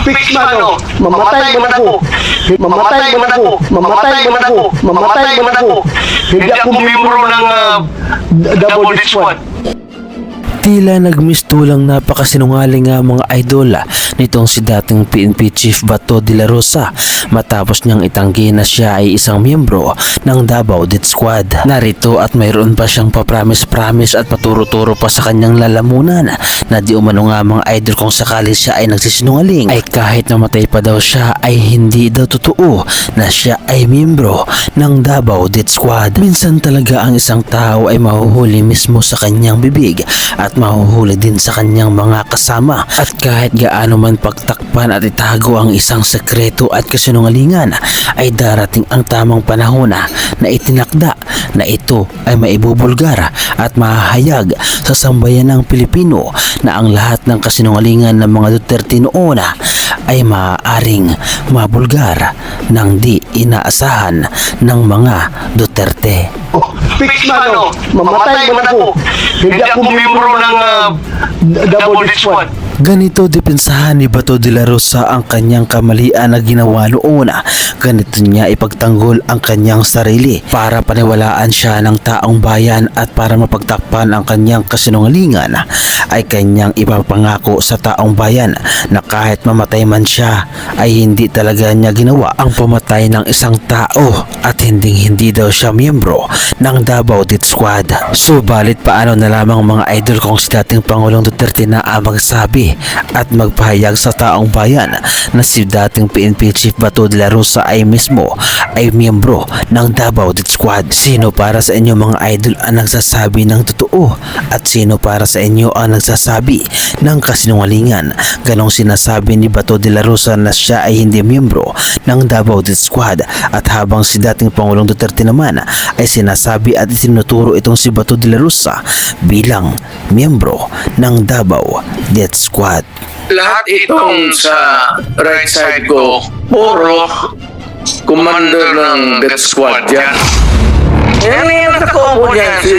fix man o. Mamatay man ako. Mamatay man ako. Mamatay man ako. Mamatay man ako. Hindi ako miyembro ng Double Death Squad. Tila nagmistulang napakasinungaling nga mga idol nitong si dating PNP Chief Bato de la Rosa matapos niyang itanggi na siya ay isang miyembro ng Davao Death Squad. Narito at mayroon pa siyang papromise-promise at paturo-turo pa sa kanyang lalamunan na di umano nga mga idol kung sakali siya ay nagsisinungaling ay kahit namatay pa daw siya ay hindi daw totoo na siya ay miyembro ng Davao Death Squad. Minsan talaga ang isang tao ay mahuhuli mismo sa kanyang bibig at mahuhuli din sa kanyang mga kasama at kahit gaano man pagtakpan at itago ang isang sekreto at kasinungalingan ay darating ang tamang panahon na itinakda na ito ay maibubulgar at mahahayag sa sambayan ng Pilipino na ang lahat ng kasinungalingan ng mga Duterte noon ay maaaring mabulgar ng di inaasahan ng mga Duterte. Fix man o. Mamatay man ako. Hindi ako miyembro ng Double Death Squad. Ganito depensahan ni Bato de la Rosa ang kanyang kamalian na ginawa noon. Ganito niya ipagtanggol ang kanyang sarili para paniwalaan siya ng taong bayan at para mapagtakpan ang kanyang kasinungalingan ay kanyang ipapangako sa taong bayan na kahit mamatay man siya ay hindi talaga niya ginawa ang pamatay ng isang tao at hindi daw siya miyembro ng Davao Death Squad. Subalit paano na lamang mga idol kung si dating Pangulong Duterte na magsabi at magpahayag sa taong bayan na si dating PNP Chief Bato de la Rosa ay mismo ay miyembro ng Davao Death Squad. Sino para sa inyo mga idol ang nagsasabi ng totoo at sino para sa inyo ang nagsasabi ng kasinungalingan? Ganong sinasabi ni Bato de la Rosa na siya ay hindi miyembro ng Davao Death Squad at habang si dating Pangulong Duterte naman ay sinasabi at itinuturo itong si Bato de la Rosa bilang miyembro ng Davao Death Squad. Lahat itong sa right side ko, puro commander ng Death Squad yan. Yan yung nakaupo niyan si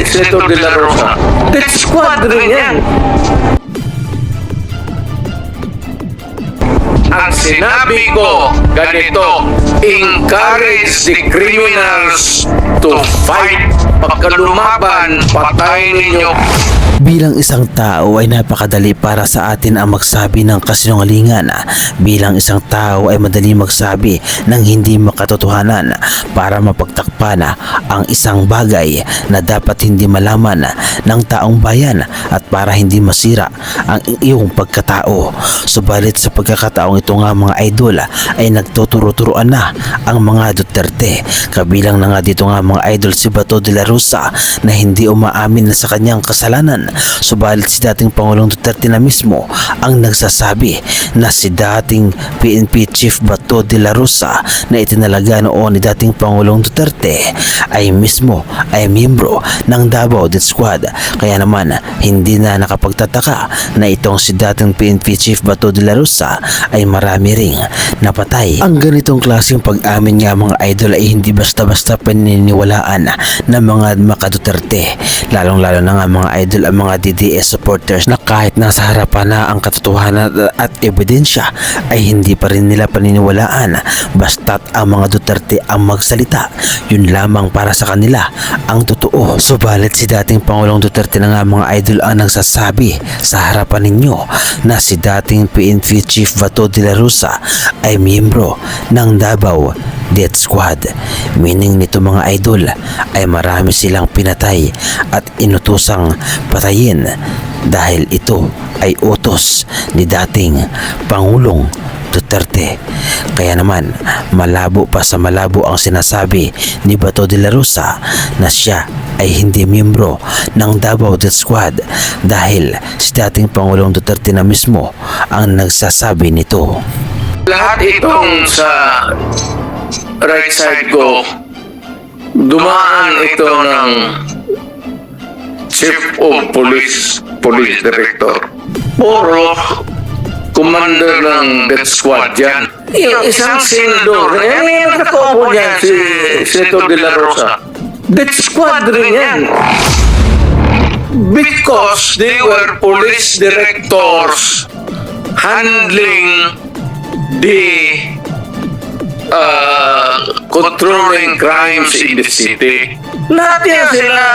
Senator De La Rosa. Death Squad rin yan. Ang sinabi ko, ganito, encourage the criminals to fight. Pagka lumaban, patayin ninyo. Bilang isang tao ay napakadali para sa atin ang magsabi ng kasinungalingan. Bilang isang tao ay madali magsabi ng hindi makatotohanan para mapagtakpan ang isang bagay na dapat hindi malaman ng taong bayan at para hindi masira ang iyong pagkatao. Subalit sa pagkakataong ito nga mga idol ay nagtuturo-turuan na ang mga Duterte. Kabilang na nga dito nga mga idol si Bato de la Rosa na hindi umaamin na sa kanyang kasalanan. Subalit si dating Pangulong Duterte na mismo ang nagsasabi na si dating PNP Chief Bato de la Rosa na itinalaga noon ni dating Pangulong Duterte ay mismo ay miyembro ng Davao Death Squad. Kaya naman hindi na nakapagtataka na itong si dating PNP Chief Bato de la Rosa ay marami ring napatay. Ang ganitong klaseng pag-amin nga mga idol ay hindi basta-basta paniniwalaan ng mga maka-Duterte. Lalong-lalo na nga mga idol ang mga DDS supporters na kahit nasa harapan na ang katotohanan at ebidensya ay hindi pa rin nila paniniwalaan basta't ang mga Duterte ang magsalita. Yun lamang para sa kanila ang totoo. Subalit si dating Pangulong Duterte na nga mga idol ang nagsasabi sa harapan ninyo na si dating PNP Chief Bato de la Rosa ay miyembro ng Davao Death Squad. Meaning nito mga idol ay marami silang pinatay at inutusang patayin dahil ito ay utos ni dating Pangulong Duterte. Kaya naman malabo pa sa malabo ang sinasabi ni Bato de la Rosa na siya ay hindi miyembro ng Davao Death Squad dahil si dating Pangulong Duterte na mismo ang nagsasabi nito. Lahat itong sa right side ko, dumaan ito ng Chief of Police Director. Puro commander ng Death Squad yan. Yung isang senador, yan yung nakaupo niyan si Senator De La Rosa. Death Squad rin yan. Because they were police directors handling the controlling crimes in the city. Lahat yan sila,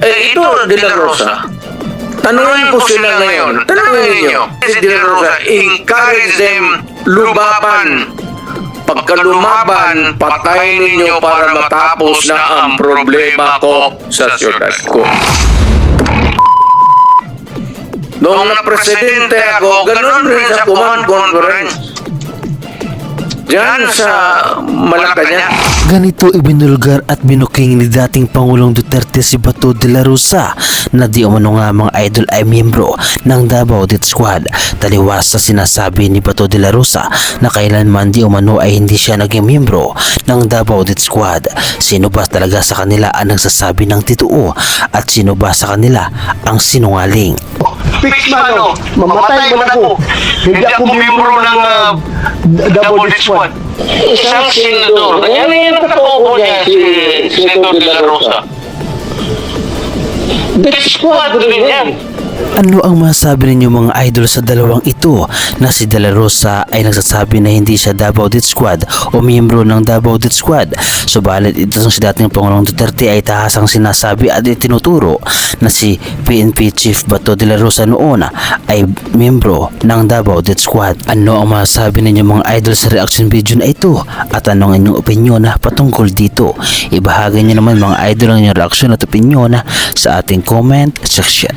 ito, De La Rosa. Tanungin ko sila ngayon, tanungin ninyo, si De La Rosa, encourage them, lumaban. Pagka lumaban, patayin ninyo para matapos na ang problema ko sa siyudad ko. Noong na-presidente ako, ganun rin sa command conference. Diyan sa Malacanang. Ganito ibinulgar at binuking ni dating Pangulong Duterte si Bato de la Rosa na di umano nga mga idol ay miyembro ng Davao Death Squad. Taliwas sa sinasabi ni Bato de la Rosa na kailanman di umano ay hindi siya naging miyembro ng Davao Death Squad. Sino ba talaga sa kanila ang nagsasabi ng totoo at sino ba sa kanila ang sinungaling? Fix man, mamatay man ako. Hindi ako miyembro ng Davao Death Squad. Isang senador. Yan yung katoko niya si Senator De La Rosa. Death Squad rin yan. Ano ang masasabi ninyo mga idol sa dalawang ito na si De La Rosa ay nagsasabi na hindi siya Davao Death Squad o miyembro ng Davao Death Squad? Subalit ito si dating Pangulong Duterte ay tahasang sinasabi at itinuturo na si PNP Chief Bato de la Rosa noon ay miyembro ng Davao Death Squad. Ano ang masasabi ninyo mga idol sa reaction video na ito at anong inyong opinyon patungkol dito? Ibahagi nyo naman mga idol ang inyong reaction at opinyon sa ating comment section.